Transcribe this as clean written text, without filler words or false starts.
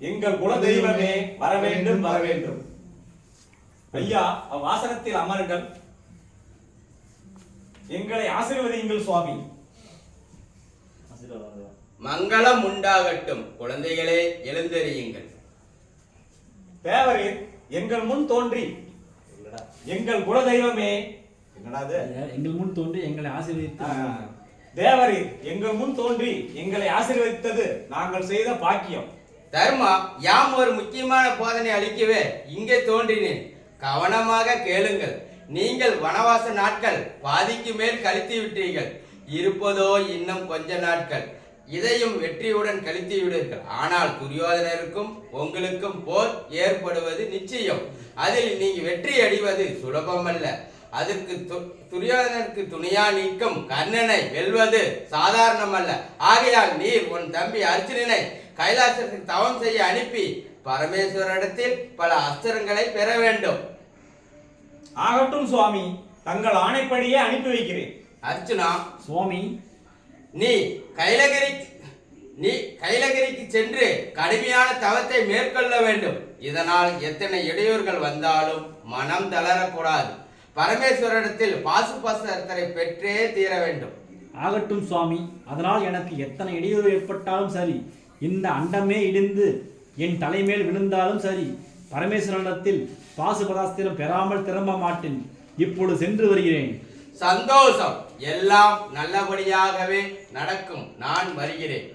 எங்கள் குல தெய்வமே வர வேண்டும் வர வேண்டும். ஐயா அவ்வாசனத்தில் அமருங்கள். எங்களை ஆசீர்வதியுங்கள் சுவாமி. மங்களம் உண்டாகட்டும். குழந்தைகளே எழுந்தறியுங்கள். தேவரீர் எங்கள் முன் தோன்றி எங்கள் குல தெய்வமே எங்கள் முன் தோன்றி எங்களை ஆசீர்வதித்து தேவரீர் எங்கள் முன் தோன்றி எங்களை ஆசீர்வதித்தது நாங்கள் செய்த பாக்கியம். தர்மா, யாம் ஒரு முக்கியமான போதனை அளிக்கவே இங்கே தோன்றினேன். கவனமாக கேளுங்கள். நீங்கள் வனவாச நாட்கள் பாதிக்கு மேல் கழித்து விட்டீர்கள். இருப்பதோ இன்னும் கொஞ்ச நாட்கள். இதையும் வெற்றியுடன் கழித்து விடுவீர்கள். ஆனால் துரியோதனருக்கும் உங்களுக்கும் போர் ஏற்படுவது நிச்சயம். அதில் நீங்க வெற்றி அடைவது சுலபமல்ல. அதற்கு துரியோதனருக்கு துணையா நீக்கும் கர்ணனை வெல்வது சாதாரணமல்ல. ஆகையால் நீர் உன் தம்பி அர்ஜுனனை கைலாசத்துக்கு தவம் செய்ய அனுப்பி பரமேஸ்வரிடத்தில் பல அஸ்திரங்களை பெற வேண்டும். ஆகட்டும் சுவாமி, தங்கள் ஆணைப்படியே அனுப்பி வைக்கிறேன். அர்ஜுனா, சுவாமி, நீ கைலகிரிக்கு சென்று கடுமையான தவத்தை மேற்கொள்ள வேண்டும். இதனால் எத்தனை இடையூறுகள் வந்தாலும் மனம் தளரக்கூடாது. பரமேஸ்வரிடத்தில் பாசுபஸ்திரத்தை பெற்றே தீர வேண்டும். ஆகட்டும் சுவாமி, அதனால் எனக்கு எத்தனை இடையூறு ஏற்பட்டாலும் சரி, இந்த அண்டமே இடிந்து என் தலைமேல் விழுந்தாலும் சரி, பரமேஸ்வரனிடத்தில் பாசுபதாஸ்திரம் பெறாமல் திரும்ப மாட்டேன். இப்பொழுது சென்று வருகிறேன். சந்தோஷம். எல்லாம் நல்லபடியாகவே நடக்கும். நான் வருகிறேன்.